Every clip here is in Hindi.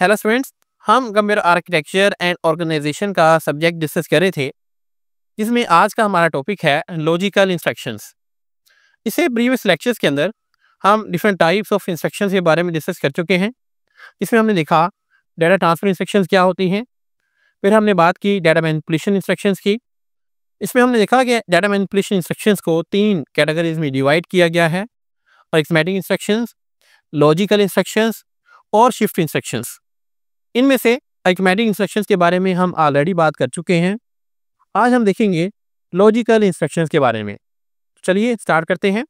हेलो स्टूडेंट्स, हम कंप्यूटर आर्किटेक्चर एंड ऑर्गेनाइजेशन का सब्जेक्ट डिस्कस कर रहे थे, जिसमें आज का हमारा टॉपिक है लॉजिकल इंस्ट्रक्शंस। इससे प्रीवियस लेक्चर्स के अंदर हम डिफरेंट टाइप्स ऑफ इंस्ट्रक्शंस के बारे में डिस्कस कर चुके हैं। इसमें हमने देखा डाटा ट्रांसफर इंस्ट्रक्शंस क्या होती हैं, फिर हमने बात की डाटा मैनिपुलेशन इंस्ट्रक्शंस की। इसमें हमने देखा कि डाटा मैनिपुलेशन इंस्ट्रक्शंस को 3 कैटेगरीज में डिवाइड किया गया है: अरिथमेटिक इंस्ट्रक्शंस, लॉजिकल इंस्ट्रक्शंस और शिफ्ट इंस्ट्रक्शंस। इनमें से अरिथमेटिक इंस्ट्रक्शंस के बारे में हम ऑलरेडी बात कर चुके हैं। आज हम देखेंगे लॉजिकल इंस्ट्रक्शंस के बारे में। चलिए स्टार्ट करते हैं।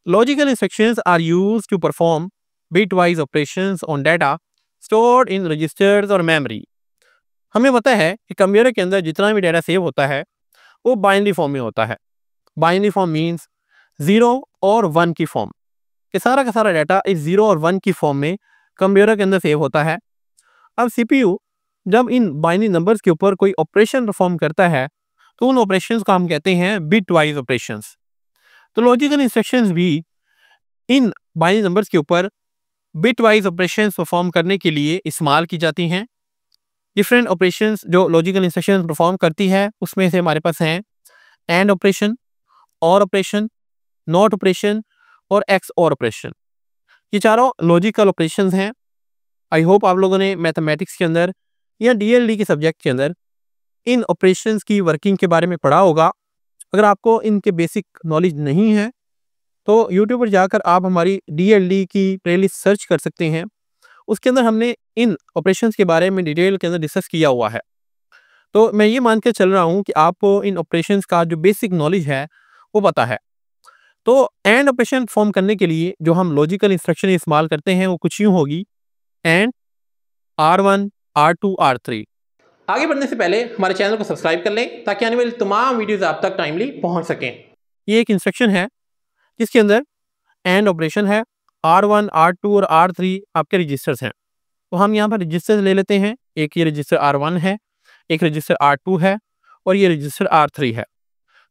Logical instructions are used to perform bitwise operations on data stored in registers और मेमोरी। हमें पता है कि कंप्यूटर के अंदर जितना भी डाटा सेव होता है वो बाइनरी फॉर्म में होता है। बाइनरी फॉर्म मीन्स 0 और 1 की फॉर्म। कि सारा का सारा डाटा इस 0 और 1 की फॉर्म में कंप्यूटर के अंदर सेव होता है। अब सीपीयू जब इन बाइनरी नंबर्स के ऊपर कोई ऑपरेशन परफॉर्म करता है तो उन ऑपरेशंस को हम कहते हैं बिट वाइज ऑपरेशंस। तो लॉजिकल इंस्ट्रक्शंस भी इन बाइनरी नंबर्स के ऊपर बिट वाइज ऑपरेशंस परफॉर्म करने के लिए इस्तेमाल की जाती हैं। डिफरेंट ऑपरेशंस जो लॉजिकल इंस्ट्रक्शंस परफॉर्म करती है उसमें से हमारे पास हैं एंड ऑपरेशन, और ऑपरेशन, नॉट ऑपरेशन और एक्स और ऑपरेशन। ये चारों लॉजिकल ऑपरेशंस हैं। आई होप आप लोगों ने मैथमेटिक्स के अंदर या डीएलडी के सब्जेक्ट के अंदर इन ऑपरेशंस की वर्किंग के बारे में पढ़ा होगा। अगर आपको इनके बेसिक नॉलेज नहीं है तो यूट्यूब पर जाकर आप हमारी डीएलडी की प्लेलिस्ट सर्च कर सकते हैं। उसके अंदर हमने इन ऑपरेशंस के बारे में डिटेल के अंदर डिस्कस किया हुआ है। तो मैं ये मान के चल रहा हूँ कि आपको इन ऑपरेशंस का जो बेसिक नॉलेज है वो पता है। तो एंड ऑपरेशन फॉर्म करने के लिए जो हम लॉजिकल इंस्ट्रक्शन इस्तेमाल करते हैं वो कुछ यूँ होगी: एंड, R1, R2, R3। आगे बढ़ने से पहले हमारे चैनल को सब्सक्राइब कर लें ताकि आने वाली तमाम वीडियोस आप तक टाइमली पहुंच सकें। ये एक इंस्ट्रक्शन है जिसके अंदर एंड ऑपरेशन है। R1, R2 और R3 आपके रजिस्टर्स हैं। तो हम यहाँ पर रजिस्टर्स ले लेते हैं। एक ये रजिस्टर R1 है, एक रजिस्टर R2 है और ये रजिस्टर R3 है।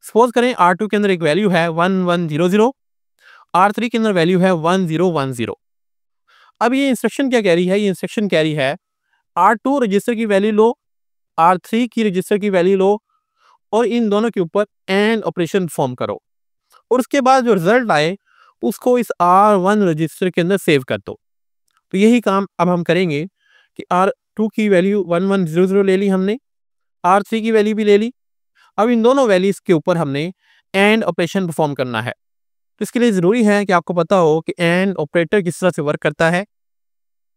सपोज करें R2 के अंदर एक वैल्यू है 1100, R3 के अंदर वैल्यू है 1010। अब ये इंस्ट्रक्शन क्या कह रही है? ये इंस्ट्रक्शन कह रही है R2 रजिस्टर की वैल्यू लो, R3 की रजिस्टर की वैल्यू लो और इन दोनों के ऊपर एंड ऑपरेशन फॉर्म करो और उसके बाद जो रिजल्ट आए उसको इस R1 रजिस्टर के अंदर सेव कर दो। तो यही काम अब हम करेंगे कि R2 की वैल्यू 1100 ले ली हमने, R3 की वैल्यू भी ले ली। अब इन दोनों वैल्यूज के ऊपर हमने एंड ऑपरेशन परफॉर्म करना है। तो इसके लिए ज़रूरी है कि आपको पता हो कि एंड ऑपरेटर किस तरह से वर्क करता है।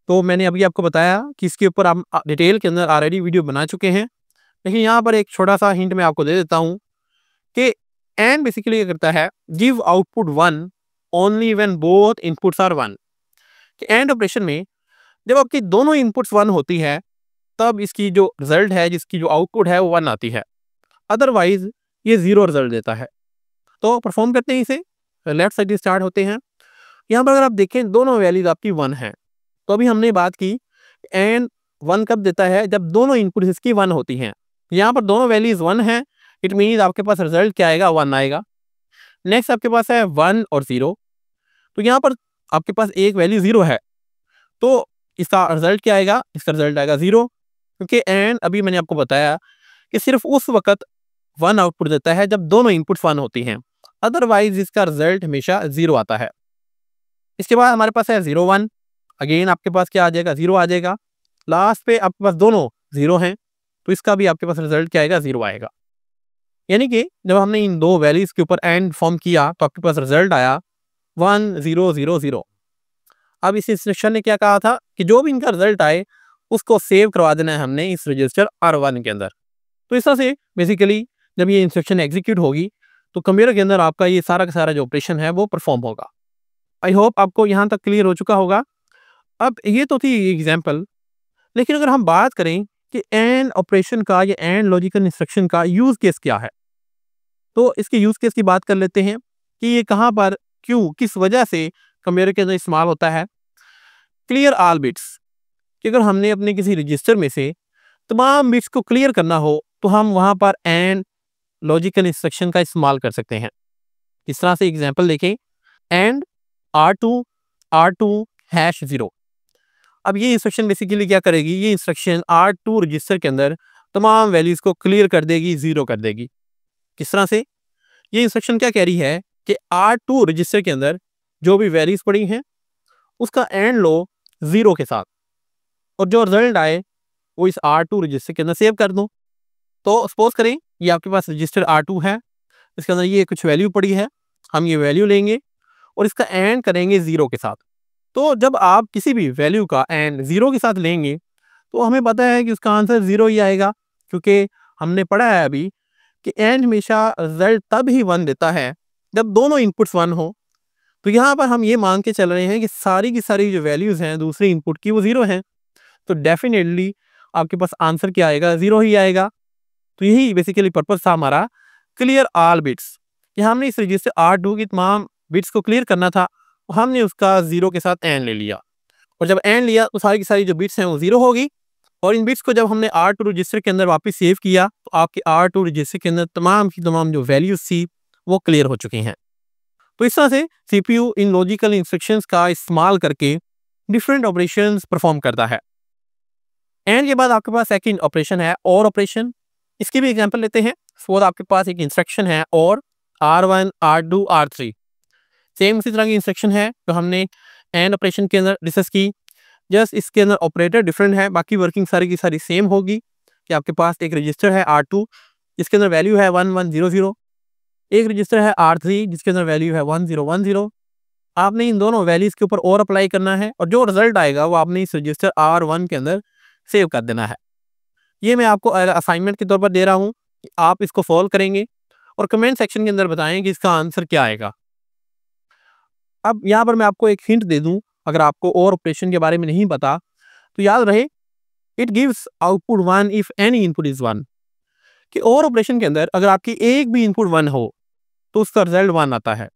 तो मैंने अभी आपको बताया कि इसके ऊपर हम डिटेल के अंदर ऑलरेडी वीडियो बना चुके हैं, लेकिन यहाँ पर एक छोटा सा हिंट मैं आपको दे देता हूँ कि एंड बेसिकली क्या करता है, give output 1 only when both inputs are 1। कि एंड ऑपरेशन में जब आपकी दोनों इनपुट्स 1 होती है तब इसकी जो रिजल्ट है, जिसकी जो आउटपुट है वो 1 आती है, अदरवाइज ये 0 रिजल्ट देता है। तो परफॉर्म करते हैं इसे। लेफ्ट साइड से स्टार्ट होते हैं। यहाँ पर अगर आप देखें दोनों वैल्यूज आपकी 1 है। तो अभी हमने बात की एंड 1 कब देता है? जब दोनों इनपुट इसकी 1 होती हैं। यहाँ पर दोनों वैल्यूज 1 हैं, इट मीन्स आपके पास रिजल्ट क्या आएगा? 1 आएगा। नेक्स्ट आपके पास है 1 और 0। तो यहाँ पर आपके पास एक वैल्यू 0 है, तो इसका रिजल्ट क्या आएगा? इसका रिजल्ट आएगा 0, क्योंकि एंड अभी मैंने आपको बताया कि सिर्फ उस वक्त 1 आउटपुट देता है जब दोनों इनपुट 1 होती हैं, अदरवाइज इसका रिजल्ट हमेशा 0 आता है। इसके बाद हमारे पास है 0 1। अगेन आपके पास क्या आ जाएगा? 0 आ जाएगा। लास्ट पे आपके पास दोनों 0 हैं, तो इसका भी आपके पास रिजल्ट क्या आएगा? 0 आएगा। यानी कि जब हमने इन दो वैल्यूज के ऊपर एंड फॉर्म किया तो आपके पास रिजल्ट आया 1 0 0 0। अब इस इंस्ट्रक्शन ने क्या कहा था कि जो भी इनका रिजल्ट आए उसको सेव करवा देना है हमने इस रजिस्टर R1 के अंदर। तो इस तरह से बेसिकली जब ये इंस्ट्रक्शन एग्जीक्यूट होगी तो कंप्यूटर के अंदर आपका ये सारा का सारा जो ऑपरेशन है वो परफॉर्म होगा। आई होप आपको यहाँ तक क्लियर हो चुका होगा। अब ये तो थी एग्जाम्पल, लेकिन अगर हम बात करें कि एंड ऑपरेशन का या एंड लॉजिकल इंस्ट्रक्शन का यूज केस क्या है, तो इसके यूज केस की बात कर लेते हैं कि ये कहाँ पर, क्यों, किस वजह से कंप्यूटर के अंदर इस्तेमाल होता है। क्लियर ऑल बिट्स, कि अगर हमने अपने किसी रजिस्टर में से तमाम बिट्स को क्लियर करना हो तो हम वहाँ पर एंड लॉजिकल इंस्ट्रक्शन का इस्तेमाल कर सकते हैं। इस तरह से एग्जाम्पल देखें, एंड R2 R2 #0। अब ये इंस्ट्रक्शन बेसिकली क्या करेगी, ये इंस्ट्रक्शन R2 रजिस्टर के अंदर तमाम वैल्यूज़ को क्लियर कर देगी, ज़ीरो कर देगी। किस तरह से? ये इंस्ट्रक्शन क्या कह रही है कि R2 रजिस्टर के अंदर जो भी वैल्यूज़ पड़ी हैं उसका एंड लो 0 के साथ, और जो रिजल्ट आए वो इस R2 रजिस्टर के अंदर सेव कर दो। तो सपोज करें ये आपके पास रजिस्टर R2 है, इसके अंदर ये कुछ वैल्यू पड़ी है, हम ये वैल्यू लेंगे और इसका एंड करेंगे 0 के साथ। तो जब आप किसी भी वैल्यू का एंड 0 के साथ लेंगे तो हमें पता है कि उसका आंसर 0 ही आएगा, क्योंकि हमने पढ़ा है अभी कि एंड हमेशा रिजल्ट तब ही 1 देता है जब दोनों इनपुट्स 1 हो। तो यहाँ पर हम ये मान के चल रहे हैं कि सारी की सारी जो वैल्यूज़ हैं दूसरे इनपुट की वो 0 हैं, तो डेफिनेटली आपके पास आंसर क्या आएगा, 0 ही आएगा। तो यही बेसिकली पर्पस था हमारा, क्लियर ऑल बिट्स। कि हमने इस रजिस्टर R2 की तमाम बिट्स को क्लियर करना था, हमने उसका 0 के साथ एंड ले लिया, और जब एंड लिया तो सारी की सारी जो बिट्स हैं वो 0 होगी, और इन बिट्स को जब हमने R2 रजिस्टर के अंदर वापस सेव किया तो आपके R2 रजिस्टर के अंदर तमाम की तमाम जो वैल्यूज थी वो क्लियर हो चुकी हैं। तो इस तरह से CPU इन लॉजिकल इंस्ट्रक्शंस का इस्तेमाल करके डिफरेंट ऑपरेशंस परफॉर्म करता है। एंड के बाद आपके पास सेकंड ऑपरेशन है और ऑपरेशन। इसकी भी एग्जांपल लेते हैं। सपोज आपके पास एक इंस्ट्रक्शन है और R1 R2 R3, सेम इसी तरह की इंस्ट्रक्शन है जो हमने एंड ऑपरेशन के अंदर डिस्कस की, जस्ट इसके अंदर ऑपरेटर डिफरेंट है, बाकी वर्किंग सारी की सारी सेम होगी। कि आपके पास एक रजिस्टर है R2 जिसके अंदर वैल्यू है 1100, एक रजिस्टर है R3 जिसके अंदर वैल्यू है 1010। आपने इन दोनों वैल्यूज के ऊपर और अप्लाई करना है, और जो रिजल्ट आएगा वो आपने इस रजिस्टर R1 के अंदर सेव कर देना है। ये मैं आपको असाइनमेंट के तौर पर दे रहा हूँ कि आप इसको सॉल्व करेंगे और कमेंट सेक्शन के अंदर बताएं कि इसका आंसर क्या आएगा। अब यहाँ पर मैं आपको एक हिंट दे दूं, अगर आपको और ऑपरेशन के बारे में नहीं पता तो याद रहे, it gives output 1 if any input is 1। कि और ऑपरेशन के अंदर अगर आपकी एक भी इनपुट 1 हो तो उसका रिजल्ट 1 आता है,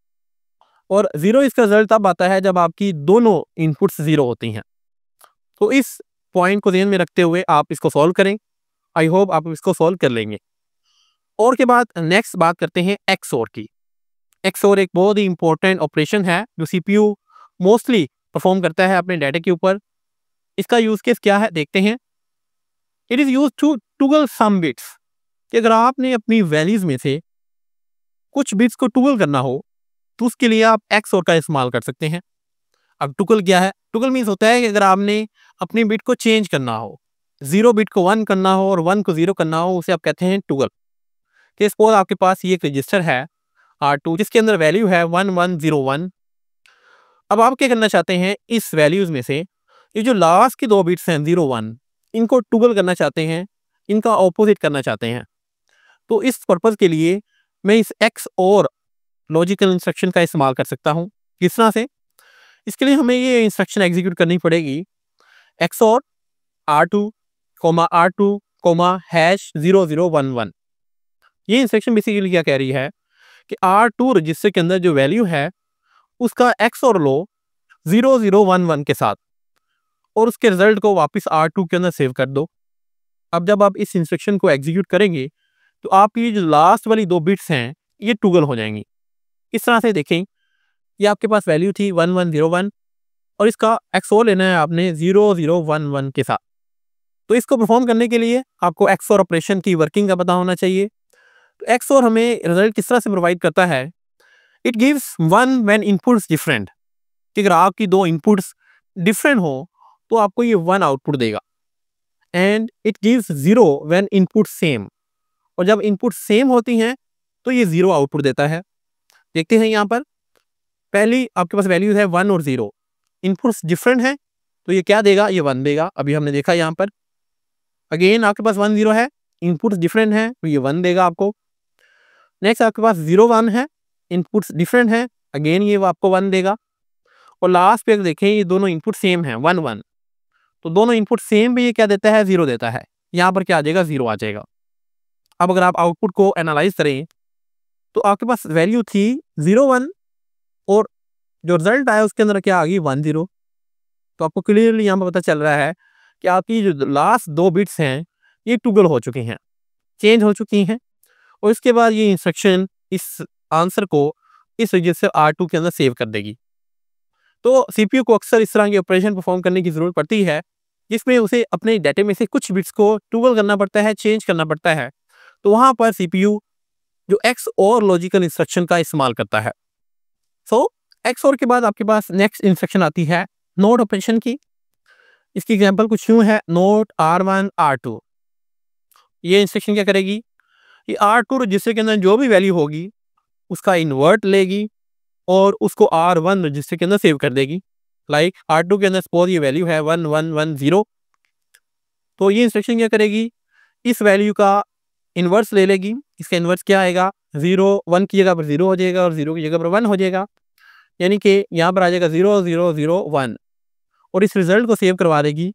और 0 इसका रिजल्ट तब आता है जब आपकी दोनों इनपुट्स 0 होती हैं। तो इस पॉइंट को ध्यान में रखते हुए आप इसको सॉल्व करें। आई होप आप इसको सॉल्व कर लेंगे। और के बाद नेक्स्ट बात करते हैं XOR की। XOR एक बहुत ही इंपॉर्टेंट ऑपरेशन है जो CPU मोस्टली परफॉर्म करता है अपने डाटा के ऊपर। इसका यूज केस क्या है देखते हैं। It is use to toggle some bits. कि अगर आपने अपनी वैल्यूज में से कुछ बिट्स को टुगल करना हो तो उसके लिए आप XOR का इस्तेमाल कर सकते हैं। अब टुगल क्या है? टुगल मीन्स होता है कि अगर आपने अपनी बिट को चेंज करना हो, 0 बिट को 1 करना हो और 1 को 0 करना हो, उसे आप कहते हैं टुगल। कि सपोज आपके पास ये एक रजिस्टर है R2 जिसके अंदर वैल्यू है 1101। अब आप क्या करना चाहते हैं, इस वैल्यूज में से ये जो लास्ट की दो बिट्स हैं 01, इनको टुगल करना चाहते हैं, इनका ऑपोजिट करना चाहते हैं। तो इस पर्पज के लिए मैं इस XOR लॉजिकल इंस्ट्रक्शन का इस्तेमाल कर सकता हूँ। किस तरह से? इसके लिए हमें ये इंस्ट्रक्शन एग्जीक्यूट करनी पड़ेगी, XOR R2, R2, #0011। ये इंस्ट्रक्शन बेसिकली क्या कह रही है कि R2 रजिस्टर के अंदर जो वैल्यू है उसका XOR लो 0011 के साथ, और उसके रिजल्ट को वापस R2 के अंदर सेव कर दो। अब जब आप इस इंस्ट्रक्शन को एग्जीक्यूट करेंगे तो आपकी जो लास्ट वाली दो बिट्स हैं ये टुगल हो जाएंगी। इस तरह से देखें, ये आपके पास वैल्यू थी 1101 और इसका XOR लेना है आपने 0011 के साथ। तो इसको परफॉर्म करने के लिए आपको XOR ऑपरेशन की वर्किंग का पता होना चाहिए। तो XOR हमें रिजल्ट किस तरह से प्रोवाइड करता है, it gives 1 when inputs different. कि अगर आपकी दो इनपुट्स डिफरेंट हो तो आपको ये 1 आउटपुट देगा, and it gives 0 when input same. और जब इनपुट सेम होती हैं तो ये 0 आउटपुट देता है। देखते हैं यहाँ पर, पहली आपके पास वैल्यूज है 1 और 0, इनपुट्स डिफरेंट हैं तो ये क्या देगा, ये 1 देगा। अभी हमने देखा यहाँ पर अगेन आपके पास 1 0 है, इनपुट्स डिफरेंट हैं तो ये 1 देगा आपको। नेक्स्ट आपके पास 0 1 है, इनपुट्स डिफरेंट हैं, अगेन ये आपको 1 देगा। और लास्ट पे देखें ये दोनों इनपुट सेम हैं 1 1, तो दोनों इनपुट सेम पे ये क्या देता है, 0 देता है। यहाँ पर क्या आ जाएगा, 0 आ जाएगा। अब अगर आप आउटपुट को एनालाइज करें तो आपके पास वैल्यू थी 0 1 और जो रिजल्ट आया उसके अंदर क्या आ गई 1 0। तो आपको क्लियरली यहाँ पर पता चल रहा है कि आपकी जो लास्ट दो बिट्स हैं ये टुगल हो चुकी हैं, चेंज हो चुकी हैं, और इसके बाद ये इंस्ट्रक्शन इस आंसर को इस रजिस्टर R2 के अंदर सेव कर देगी। तो सीपीयू को अक्सर इस तरह के ऑपरेशन परफॉर्म करने की ज़रूरत पड़ती है जिसमें उसे अपने डाटे में से कुछ बिट्स को टॉगल करना पड़ता है, चेंज करना पड़ता है। तो वहाँ पर सीपीयू जो एक्स और लॉजिकल इंस्ट्रक्शन का इस्तेमाल करता है। सो एक्स और के बाद आपके पास नेक्स्ट इंस्ट्रक्शन आती है नोट ऑपरेशन की। इसकी एग्जांपल कुछ यूं है, नोट R1 R2। ये इंस्ट्रक्शन क्या करेगी कि R2 रजिस्टर के अंदर जो भी वैल्यू होगी उसका इन्वर्ट लेगी और उसको R1 रजिस्टर के अंदर सेव कर देगी। लाइक R2 के अंदर सपोज ये वैल्यू है 1110, तो ये इंस्ट्रक्शन क्या करेगी, इस वैल्यू का इन्वर्स ले लेगी। इसका इन्वर्स क्या आएगा, 0 1 की जगह पर 0 हो जाएगा और 0 की जगह पर 1 हो जाएगा, यानी कि यहाँ पर आ जाएगा 0 0 0 1 और इस रिजल्ट को सेव करवा देगी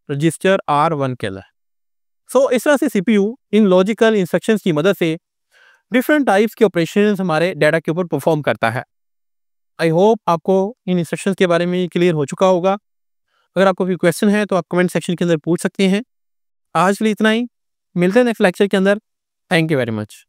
रजिस्टर R1 के अंदर। सो इस तरह से सीपीयू इन लॉजिकल इंस्ट्रक्शंस की मदद से डिफरेंट टाइप्स के ऑपरेशंस हमारे डाटा के ऊपर परफॉर्म करता है। आई होप आपको इन इंस्ट्रक्शंस के बारे में क्लियर हो चुका होगा। अगर आपको कोई क्वेश्चन है तो आप कमेंट सेक्शन के अंदर पूछ सकते हैं। आज के लिए इतना ही, मिलते हैं नेक्स्ट लेक्चर के अंदर। Thank you very much.